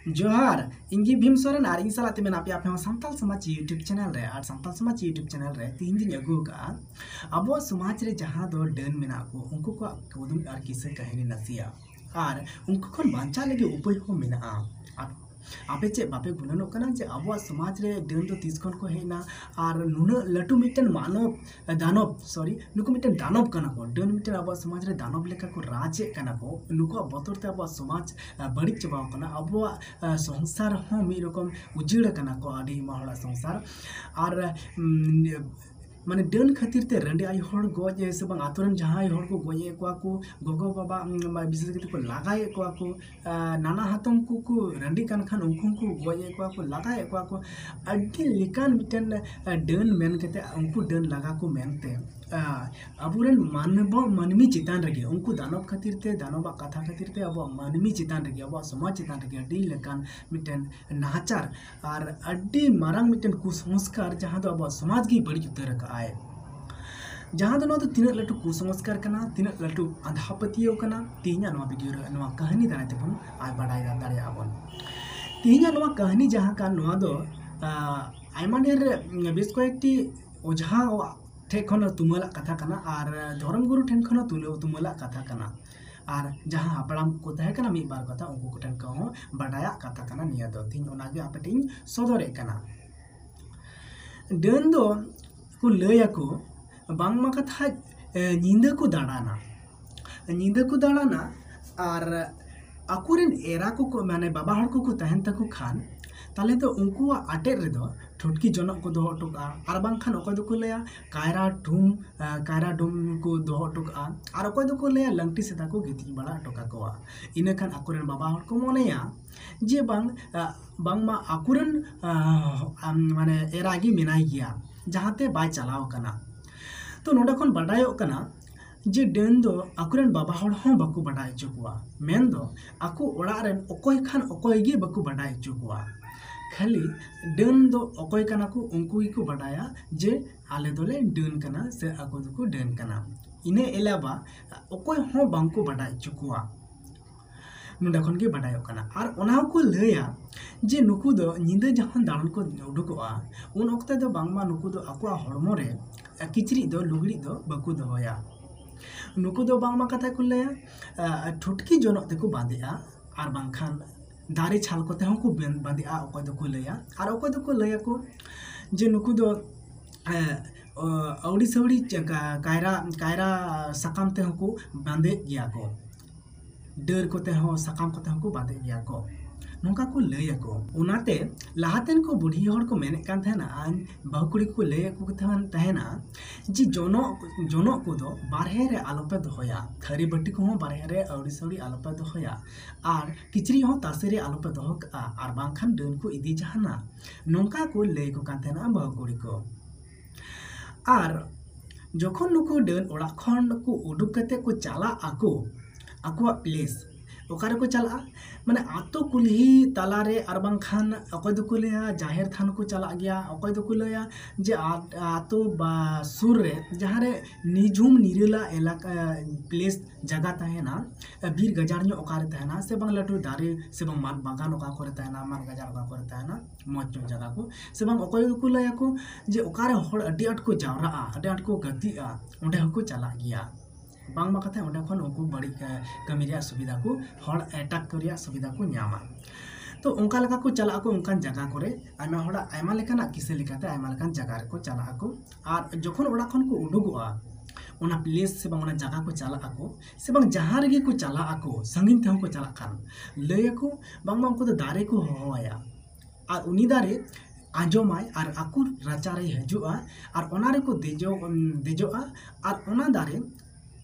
जोहार इंगी भीम सोरेन और इन साला तेमेन आपे आपे संताल समाज यूट्यूब चैनल रे और संताल समाज यूट्यूब चैनल रे तीन दिन अगु का अब समाज रे जहां दो डन मेना को उनको को कुदुम और किसे कहानी नसिया और उनको खन बांचा लगे उपाय हो मेना आपे चे बापे गुणनो कना जे अब समाज रे डन दो तीस खन को हेना और नुन लटू मिटन मानव दानव सॉरी नुको मिटन दानव कना को डन मिटन अब समाज रे दानव लेका को राजे कना को नुको बतोर ते अब समाज बड़ी चबा कना अब संसार हो मी रकम उजिड़ कना को आडी माहड़ा संसार और माने डन खातिर ते रंडे आई हर गजे से बंग आतरन जहां हर को गजे को गोगो बाबा विशेष करके को लगाए को नाना हाथम को रंडी कान खान उनको को गजे को लगाए को अड्डी लिकान मिटन डन मेन कते उनको डन लगा को मेनते अबुरन मानवी चितान रगे उनको दानव खातिर ते दानव कथा खातिर ते अब मानवी चितान रगे अब समाज चितान रगे अड्डी लेकान मिटन नाचार और अड्डी मारंग मिटन कुसंस्कार जहां दो अब समाज की बड़ी उतर का आए जहां दो तीन लटू कुसंस्कार कना तीन लटू अंधापतियो कना तीना नवा वीडियो नवा कहानी दाने ते बन आ बडाय दारे आबन तीना नवा कहानी जहां का नवा दो आयमानेर बेस कोएकटी ओझा ठेखन तुमला कथा कना और धर्म गुरु ठेन खन तुमला कथा कना और जहां हापड़ाम को तहे कना मी बार कथा उनको को ठेन को बडाया कथा कना निया दो तीन ओनागे आपटिन सदरे कना डन दो को लयको बांगमा कथा निंदा को दाड़ाना और अकुरेन एरा को माने बाबा हड़ को तहन तको खान ताले तो उनको आटे रे दो ठुटकी जनक को दोहो टुका और बांखान अकोय दो को लया कायरा डुम को दोहो टुका और अकोय दो को लया लंगटी सेता को गिती बड़ा टुका कोआ इने खान अकुरेन बाबा हड़ को मोनेया जे बांगमा अकुरेन माने एरागी मेनाई गया जहाते बाय चलाव कना तो नोडा खन बडायो कना जे डन दो अकुरेन बाबा हड़ हो बकु बडाय चुकुआ मेन दो आकु ओड़ा रेन अकोय खान अकोय गे बकु बडाय चुकुआ खाली डन दो अकोय कना को उनको ही को बडाया जे आले दोले डन कना से आको दो को डन कना इने एलाबा अकोय हो बांको बडाय चुकुआ नुडा खन के बडायो कना और ओना को लया जे नुकु दो निंदा जहां दान को उडुकोआ उन ओक्ते दो बांगमा नुकु दो आको हड़मो रे किचरी दो लुगड़ी दो बकु दोया नुकु दो बांगमा कथा को लया ठुटकी जनक तेको बांदेआ और बांखान दारे छाल को तेहो को बांदेआ अकोय दो को लया और अकोय दो को लया को जे नुकु दो औड़ी सौड़ी कायरा साकाम तेहो को बांदे गया को डर को तेहो साकाम को तेहो को बांदे गया को नोका को लय को उनाते लाहातेन को बुढ़ी हड़ को मेने कान थेना आन बहुकुड़ी को लय को तहेना जी जोनो को दो बारहे रे आलोपे दोया थरी बट्टी को बारहे रे औड़ी सौड़ी आलोपे दोया और किचरी हो तासे रे आलोपे दोह और बांखान डन को इदी जहाना नोका को लय को कान थेना बहुकुड़ी को और जखन नुको डन ओड़ा खन को उडुक कते को चला आको प्लेस ओकारे को चला माने आतो कुल्ही तालारे और बांखान अकोय दो को लया जाहेर थान को चला गया अकोय दो को लया जे आतो सुर रे जहां रे निझुम निरेला इलाका प्लेस जगह तहेना बीर गजारño ओकारे तहेना से बांग लटू दारे से बांग मान बागान ओका करे तहेना मान गजार ओका करे तहेना मौज जगह को से बांग अकोय दो को लया को जे ओकारे हड़ अड्डी अट को जावरा अड्डी अट को गतिआ ओंडे हको चला गया बांगमा कथा ओंडे खन उनको बड़ी कमी रे सुविधा को हड़ अटैक करिया सुविधा को न्यामा तो उनका लगा को चला को उनकान जगह करे आयमा हड़ा आयमा लेकाना किसे लेकाते आयमा लेकान जगह रे को चला को और जखन ओड़ा खन को उडुगोआ ओना प्लेस से बांग ओना जगह को चला को से बांग जहां रे को चला को संगीन थे को चला खान लय को बांग उनको तो दारे को होया और उनी दारे आंजोमाय और आकु राचा रे हजुआ और ओना रे को देजोआ और ओना दारे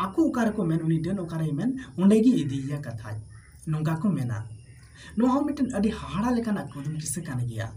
आकु उकारे को मेन उनी डन उकारे मेन ओंडे गी इदिया कथा नोंगा को मेना नो हम मिटन अडी हाड़ा लेकाना कुदुम किसे काने गया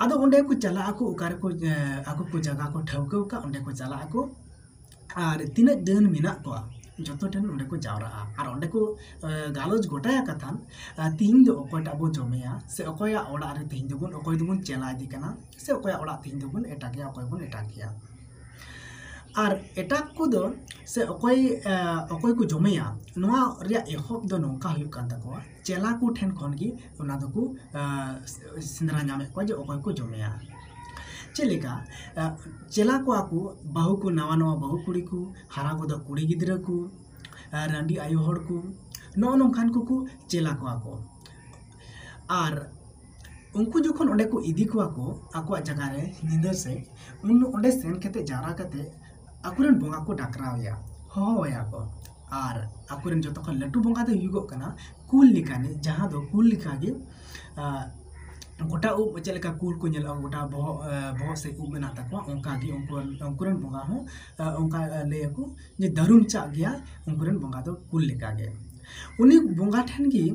आदो ओंडे को चला आकु उकारे को आकु को जगह को ठौको का ओंडे को चला आकु और तिना डन मिना को जतो टन ओंडे को जावरा और ओंडे को गालोज गोटाया कथान तीन दो अकोयटा बो जमेया से अकोया ओड़ा रे तीन दोबन अकोय दोबन चला इदी कना से अकोया ओड़ा तीन दोबन एटाकिया अकोय बन एटाकिया और एटा को दो से अकोय को जमेया नोआ रिया एहब दो नोंका हुयुग कान ताकोआ चेला को ठेन खन गी ओना दो को सिंदरा नामे को जे अकोय को जमेया चेलेका चेला को आकू बाहु को नवा नवा बाहु कुड़ी को हारा को दो कुड़ी गिद्रा को रांडी आयो हड़ को नो नोंखान को चेला को आको और उनको जोखन ओंडे को इदी को आको जगह रे निंदर से उन ओंडे सेन कते जारा कते आकुरन बोंगा को डाकरावया होया को और आकुरन जो तक लटू बोंगा दो युगो कना कुल लिकाने जहां दो कुल लिका गे गोटा उ चलेका कुल को नेला गोटा बहो से उ मेना तकवा उनका गे उनकुरन बोंगा हो उनका ले को जे दरुम चा गया उनकुरन बोंगा दो कुल लिका गे उनी बोंगा ठन गी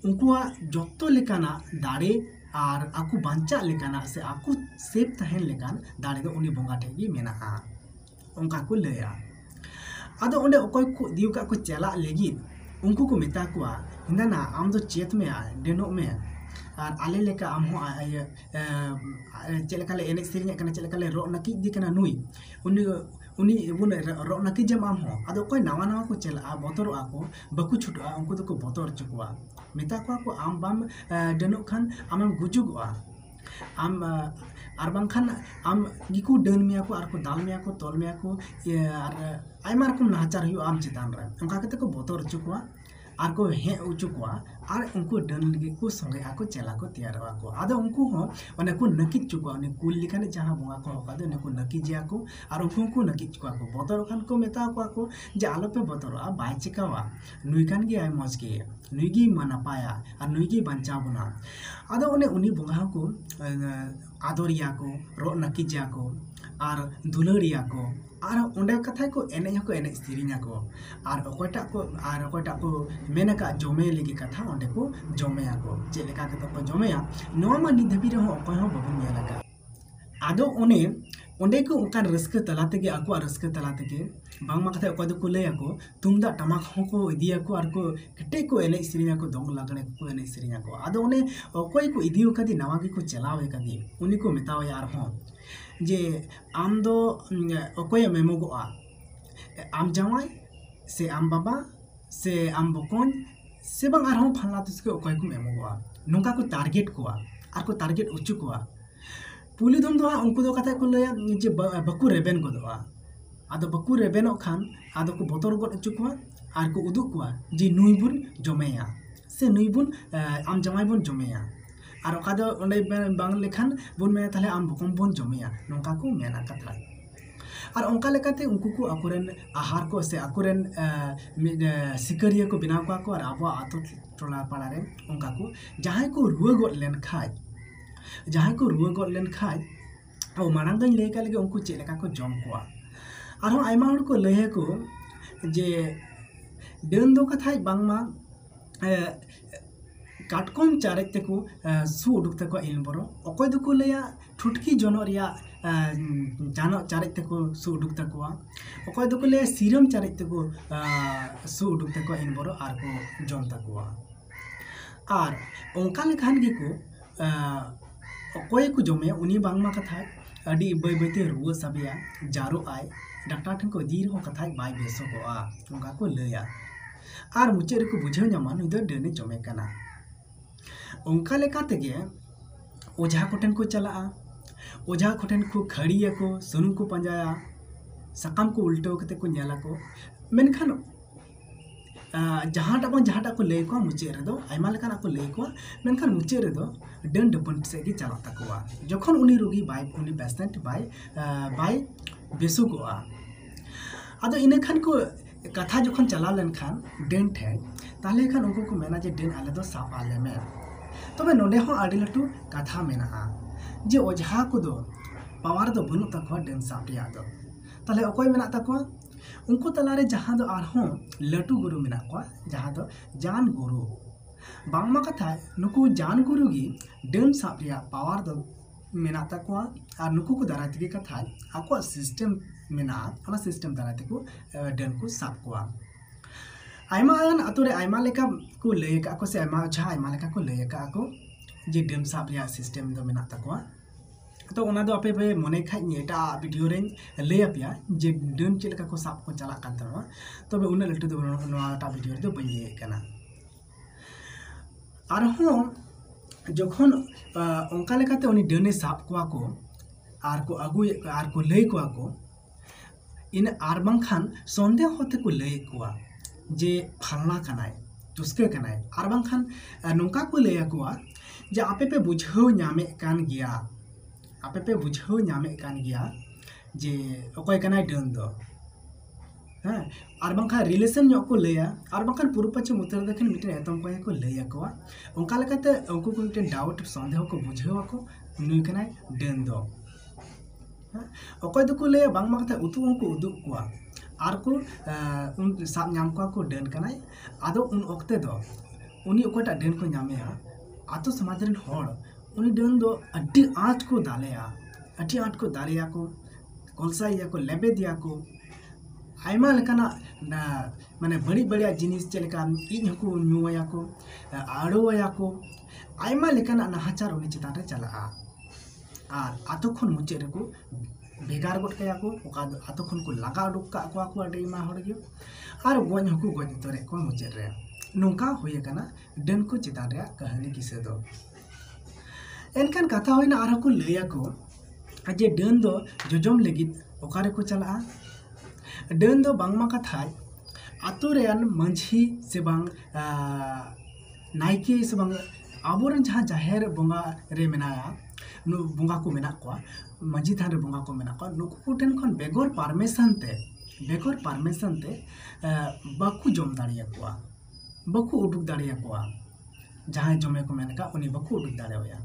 उनकुआ जत्तो लेकाना दाड़े और आकु बांचा लेकाना से आकु सेफ तहन लेकान दाड़े दो उनी बोंगा ठेगी मेना उनका को लया आदो ओंडे ओकोय को दिउ का को चला लेगी उनको को मेता को हिंदाना आम दो चेत में डेनो में और आले लेका आम हो चलेकाले एने सिरिंग कना चलेकाले रो नकी दी कना नुई उनी बुन रो नकी जम आम हो आदो कोई नवा नवा को चला बोतरो आको बकु छुटआ उनको तो को बोतर चुकवा मेता को आम बाम डेनो खान आम गुजुगआ आम और बांखान आम गिकु डन मिया को आर को दाल मिया को तोल मिया को और आयमा रकम नाचार हुई आम चितान रे उनका कते को बोतर चुकवा आर को हे उचुकवा और उनको डन लगे को संगे आको चला को तैयार को आदो उनको हो ओने को नकी चुकवा ओने कुल लिखाने जहां बोंगा को होका दे को नकी जिया को और उनको को नकी चुकवा को बोतर खान को मेता को जे आलो पे बोतरवा बाय चिकावा नुई कान गे आय मज के नुई गी माना पाया और नुई गी बंचा बुना आदो ओने उनी बोंगा को आदोरिया को रो नकी जिया को और दुलरिया को और ओंडे कथा को एने सिरिंगा को और अकोटा को मेनका जमे लगी कथा ओंडे को जमेया को चेलेका के तो जमेया नोमा मा निधबी रे हो अकोय हो बबन मेलाका आदो ओने ओंडे को उनकान रस्क तलाते के आको रस्क तलाते के बांगमा कथा अकोय को लया को तुमदा टमाक हो को इदिया को और को कटे को एने सिरिंगा को दोंग लागणे को एने सिरिंगा को आदो ओने अकोय को इदियो कदी नवा की को चलावे कदी उनी को मेताव यार हो जे आम दो अकोय मेमोगोआ आम जावाई से आम बाबा से आम बकन से बांग आर फालना तुसके अकोय को मेमोगोआ नोंका को टारगेट कोआ आर को टारगेट उच्चु कोआ पुली दम दो उनको दो कथा को लया जे बकु रेबेन गोदोआ आदो बकु रेबेनो खान आदो को बोतर गोद उच्चु कोआ आर को उदुक कोआ जे नुई बुन जमेया से नुई बुन आम जावाई बुन जमेया और ओका दो ओंडे बांग लेखान बुन में ताले आम बकम बुन जमेया नोंका को मेना कथा और उनका लेकाते उनको को अकुरेन आहार को से अकुरेन सिकरिया को बिना को और आबो आतो टोला पाड़ा रे उनका को जहां को रुआ गोद लेन खाय ओ मानंग दन लेका लगे उनको चेलेका को जम कोआ और आयमा हड़ को लहे को जे डेन दो कथाय बांगमा काटकम चारेक तेको सु उडुक तेको इनबरो अकोय दुको लया ठुटकी जनो रिया जानो चारेक तेको सु उडुक तेकोआ अकोय दुको लया सीरम चारेक तेको सु उडुक तेको इनबरो आर को जम तेकोआ और ओंका लेखान गे को अकोय को जमे उनी बांगमा कथा अडी बै बैते रुआ साबिया जारो आय डॉक्टर ठन को दीर हो कथा बाय बेसोगोआ ओंका को लया और मुचे रे को बुझाव न्यामा नुई दो डेने जमे कना उनका लेका तेगे ओझा कोठेन को चला ओझा कोठेन को खड़िया को सुनुम को पंजाया सकाम को उल्टो कते को नेला को मेनखान जहाटा को लय को मुचे रे दो आयमा लेकाना को लय को मेनखान मुचे रे दो डन डपन से गी चला तकवा जखन उनी रोगी बाय उनी पेशेंट बाय बेसुगोआ आदो इने खान को कथा जखन चला लेन खान डेन ठे ताले खान उनको को मेना जे डेन आले दो साप आले में तबे नोडे हो आडी लटू कथा मेना जे ओझा को दो पावर दो बनु तक डेन साप रिया दो ताले अकोय मेना तको उनको तलारे जहां दो आर हो लटू गुरु मेना को जहां दो जान गुरु बांगमा कथा नुकु जान गुरु गी डेन साप रिया पावर दो मेना तको और नुकु को दाराय तके कथा आको सिस्टम मेना ona सिस्टम दाराय तको डेन को साप को आयमा अतुरे आयमा लेका को लय का को से आयमा ओझा आयमा लेका को लय का को जे डेन साप रिया सिस्टम दो मेना तको तो ओना दो आपे पे मने खाइ नि एटा वीडियो रे ले आपिया जे डन चेलका को साब को चला कान तबा तबे उना लटु दो नोटा वीडियो रे दो बइले कना आरहो जखन ओंका लेकाते उनी डने साब कोआ को आर को अगु आर को लई कोआ को इन आर बांखान संदेह होते को लई कोआ जे फलना कनाय तुस्के कनाय आर बांखान नोंका को लई कोआ जे आपे पे बुझाव नामे कान गिया आपे पे बुझाव नामे कान गिया जे ओकय कनाय डन दो हाँ और बांखा रिलेशन को लैया और बांखान पूर्व पश्चिम उत्तर दक्षिण मिट्टे एतम को लैया को उनका लेकाते उनको को मिट्टे डाउट संदेह को बुझाव को नुई कनाय डन दो ओकय दो को लैया बांग माकते उतु उनको उदुग को आर को उन साब नाम को डन कनाय आदो उन ओक्ते दो उनी ओकटा डन को नामेया आतो समाज रेन होड़ उनी डन दो अड्डी आठ को दालेया को कोलसाइया को लेबे दिया को आयमा लेकाना माने बड़ी बड़ी जिनिस चलेका इन हको नुया को आड़ोया को आयमा लेकाना नाहाचार उनी चितान रे चला आर आतो खन मुचे रे को भेगार गट कया को ओका आतो खन को लगा उडुक का को अडी मा होड़ गे आर गोन हको गोज तोरे को मुचे रे नोंका होय कना डन को चितान रे कहानी किसे दो एनकान कथा होइना आर को लैया को जे डन दो जोजम लगित ओकारे को चला डन दो बांगमा कथाय आतो रेन मंझी से बांग नाइके से बांग आबोरन जहाँ जाहेर बोंगा रे मेनाया नु बोंगा को मेना को मंझी थान रे बोंगा को मेना को नुकु ठेन खन बेगर परमिशन ते बाकु जम दाड़िया को बाकु उडुक दाड़िया को जहाँ जमे को मेनका उनी बाकु उडुक दाड़िया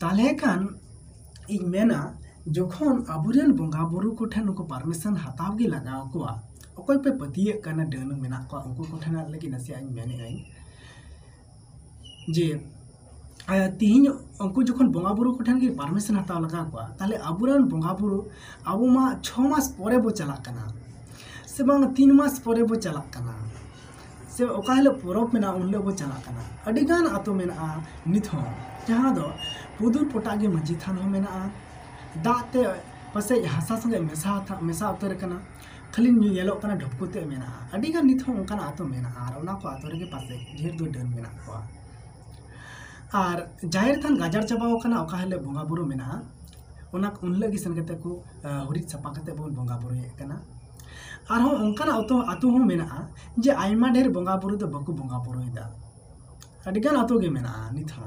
ताले कान इन मेना जोखन आबुरेन बोंगा बुरु को ठेन उनको परमिशन हताव गे लगाव को ओकय पे पतिये कना डन मेना को उनको को ठेन लगी नसे आइन मेने आइन जे तीन उनको जोखन बोंगा बुरु को ठेन गे परमिशन हताव लगा को ताले आबुरेन बोंगा बुरु आबु मा 6 मास परे बो चला कना से बांग 3 मास परे बो चला कना से ओकाले परब मेना उनले बो चला कना अडिगान आतो मेना निथ हो जहां दो पुदुर पोटागे मंजी थान हो मेना दाते पसे हासा संगे मेसा उतर कना खाली येलो कना ढपकुते मेना अडिगा निथ हो उनका आतो मेना आर ओना को आतो रे पासे ढेर दो डन मेना को आर जाहिर थान गाजार चाबाव कना ओका हले बोंगा बुरु मेना ओना उन लगी सन कते को हुरित सपा कते बोन बोंगा बुरु हे कना आर हो उनका आतो हो मेना जे आइमा ढेर बोंगा बुरु तो बकु बोंगा बुरु इदा अडिगान आतो गे मेना निथ हो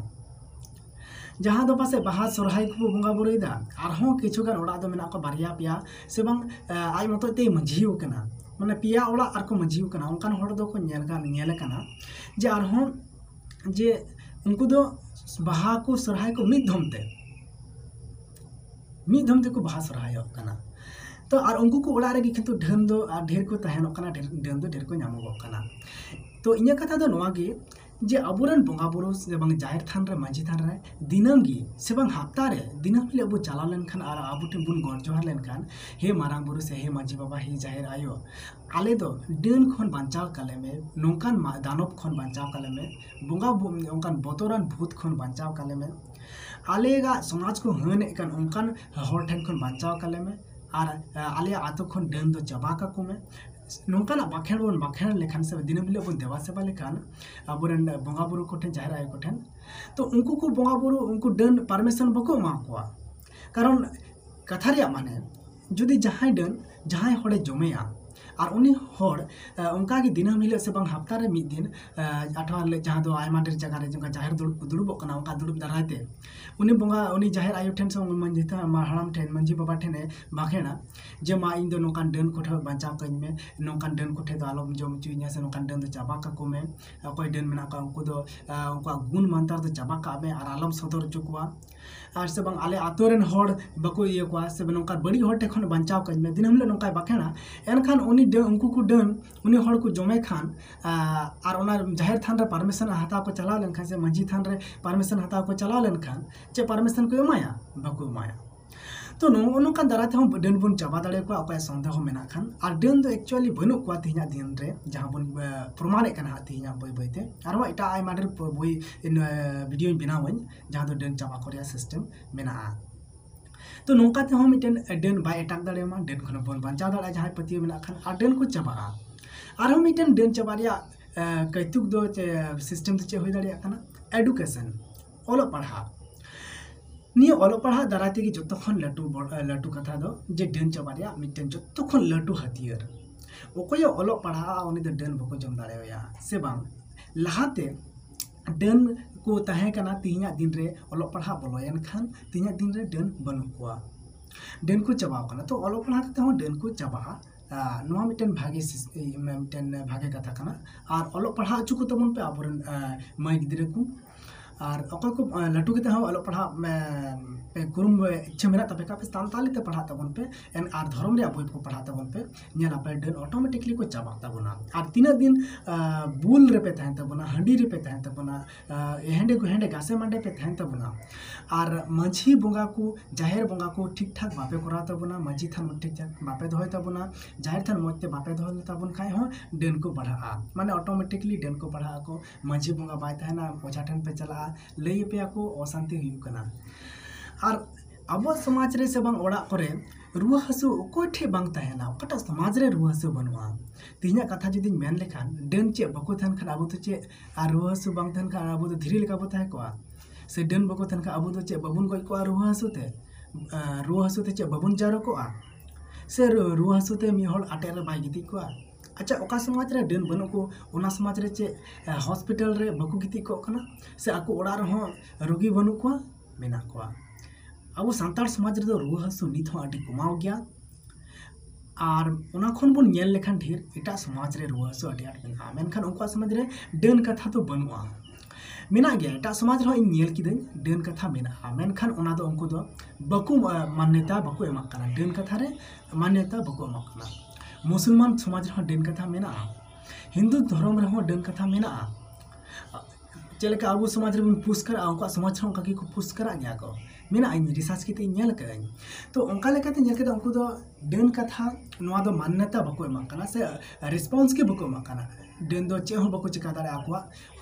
जहाँ दो पासे बाहा सोरहाय को बोंगा बुरुइदा आरहों किछुगान ओड़ा दो मेना को बारिया पिया से बांग आइ मतो ते मंझिउ कना माने पिया ओड़ा आर को मंझिउ कना उनकान होड़ दो को नेल कना जे आरहों जे उनको दो बाहा को सोरहाय को मिद धमते को बाहा सोरहाय कना तो आर उनको को ओड़ा रे किंतु ढन दो आर ढेर को तहनो कना ढन दो ढेर को नामो कना तो इnya कथा दो नोआ गे जे अबुरन बोंगा बुरु से बांग जाहिर थान रे मंझी थान रे दिनम गी से बांग हफ्ता रे दिनम ले अबु चला लेन खान आर अबु टे बुन गौर जोहार लेन खान हे मारांग बुरु से हे मंझी बाबा हे जाहिर आयो आले दो डन खन बांचाव काले में नोंकान दानव खन बांचाव काले में बोंगा ओंकान बोतोरान भूत खन बांचाव काले में आलेगा समाज को हन एकान ओंकान हर ठेन खन बांचाव काले में आर आले आतो खन डन दो चबा का को में नोंकाना बाखेड़ लेखान से दिन बिले बन देवा सेवा लेखान आबुरेन बोंगा बुरु को ठेन जाहिर आयो को ठेन तो उनको को बोंगा बुरु उनको डन परमिशन बको मा को कारण कथा रे माने जुदी जहां डन जहां होड़े जमेया और उनी होड़ उनका की दिन मिले से बांग हफ्ता रे मिद दिन आठवा ले जहां दो आयमा डेर जगह रे जंगा जाहिर दुड़ुब कना उनका दुड़ुब दारायते उनी बोंगा उनी जाहिर आयो ठेन से मंजी था मा हराम ठेन मंजी बाबा ठेने बाखेना जे मा इन दो नोकान डन कोठे बांचाव कइन में नोकान डन कोठे दो आलम जम चुइया से नोकान डन दो चाबा का को में कोई डन मेना का उनको दो उनका गुण मंत्र दो चाबा का में और आलम सदर चुकवा और से बांग आले आतोरेन होड़ बको ये को से नोका बड़ी होड़ टेखन बांचाव कइन में दिन हमले नोका बाखेना एनखान उनी उनको को डन उनी होड़ को जमे खान और ओना जाहिर थान रे परमिशन हता को चला लेन खान से मंझी थान रे परमिशन हता को चला लेन खान चे परमिशन को एमाया बको एमाया तो नोका दाराते हम डन बन चाबा दाड़े को अकय संदेह मेना खान और डन दो एक्चुअली बनु को तिहिना दिन रे जहां बन प्रमाण कना तिहिना बय बयते आरो एटा आइ माडर बय वीडियो बनावኝ जहां दो डन चाबा कोरिया सिस्टम मेना तो नौका तेहों मिटन डन बाय अटैक दाड़ेमा डन खन बन बांचा दाड़ा जहां पतियो मेना खान आ डन को चाबा आरो मिटन डन चाबा रिया कैतुक दो सिस्टम चे होय दाड़िया खाना एडुकेशन ओलो पढ़ा निये ओलो पढ़ा दाराते की जत्तो खन लटू कथा दो जे डन चाबा रिया मिटन जत्तो खन लटू हथियार ओकोय ओलो पढ़ा उनी दो डन बको जम दाड़ेया से बांग लहाते डन को तहे कना तीना दिन रे ओलो पढ़ा बोलोयन खान तीना दिन रे डन बनु कोआ डन को चाबा कना तो ओलो पढ़ा ते हो डन को चाबा नोआ मिटन भागे कथा कना और ओलो पढ़ा चुको तबन पे आबरन माई गिद्रे को और अकल को लटू के हो ओलो पढ़ा पे कुरुम इच्छा मेरा तबे का पे ताली ते पढ़ा तबन पे एन आर धर्म रे बोई को पढ़ा तबन पे नेला पे डन ऑटोमेटिकली को चाबा तबना और तीना दिन बुल रे पे तहन तबना हंडी रे पे तहन तबना हेंडे गासे मांडे पे तहन तबना और माझी बोंगा को जाहिर बोंगा को ठीक ठाक बापे करा तबना माझी थान ठीक ठाक बापे दोय तबना जाहिर थान मते बापे दोय तबन खाय हो डन को पढ़ा माने ऑटोमेटिकली डन को पढ़ा को माझी बोंगा बाय तहना ओझा ठन पे चला लई पे को अशांति हुई कना और अब समाज रे से बांग ओड़ा करे रुआ हसु ओकोय ठे बांग तहेना ओकटा समाज रे रुआ हसु बनवा तिना कथा जदि मेन लेखान डन चे बको थन खान आबो तो चे आ रुआ हसु बांग थन खान आबो तो धीरे लेका बो थाय को से डन बको थन खान आबो तो चे बबुन गय को रुआ हसु ते चे बबुन जारो को से रुआ हसु ते मी होल आटे रे बाय गिति को अच्छा ओका समाज रे डन बनो को ओना समाज रे चे हॉस्पिटल रे बको गिति को कना से आको ओड़ा रे हो रोगी बनु को मेना को अब सानतार समाज रे दो रुआ हसु नित हो आटी कमाव गया और ओना खन बन नेल लेखान ढेर एटा समाज रे रुआ हसु आटी आट मेना मेनखान उनका समाज रे डन कथा तो बनुआ मेना गया एटा समाज रे इन नेल किदन डन कथा मेना मेनखान ओना दो उनको दो बको मान्यता बको एमा कना डन कथा रे मान्यता बको एमा कना मुसलमान समाज रे डन कथा मेना हिंदू धर्म रे डन कथा मेना चलेका अब समाज रे पुष्कर उनका समाज रे उनका को पुष्कर गया को मेना इन रिसर्च किते नेल कई तो उनका लेकाते नेल केदा उनको दो डन कथा नोआ दो मान्यता बको एमा कना से रिस्पांस के बको एमा कना डन दो चे हो बको चिका दाड़े आकवा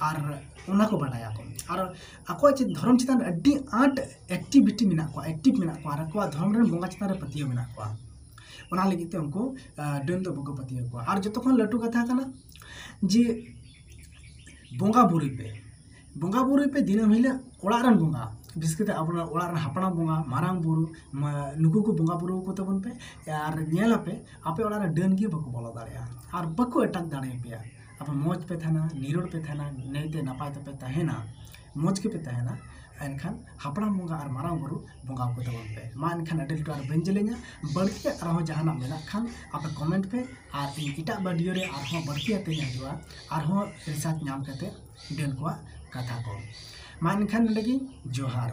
और उना को बाडाया को और आको चे धर्म चितान अड्डी आट एक्टिविटी मेना को एक्टिव मेना को और को धर्म रे बोंगा चितान रे पतियो मेना को ओना लगिते उनको डन दो बको पतियो को और जतो खन लटू कथा कना जे बोंगा बुरी पे दिनम हिले ओड़ा रन बोंगा बिस्कित अपना ओड़ा रन हपना बोंगा मारांग बुरु नुकु को बोंगा बुरु को तबन पे यार नेला पे आपे ओड़ा रे डन गे बको बोलो दाड़िया और बको अटक दाड़े पे आप मौज पे थाना निरोड़ पे थाना नैते नापाय पे तहेना मौज के पे तहेना एनखान हपना बोंगा और मारांग बुरु बोंगा को तबन पे मा एनखान अडल टू और बेंजले냐 बड़के और जहाना मेना खान आप कमेंट पे और इटा वीडियो रे और बड़के आते हजवा और रिसर्च नाम करते डन को कथा को मा एनखान लगी जोहार।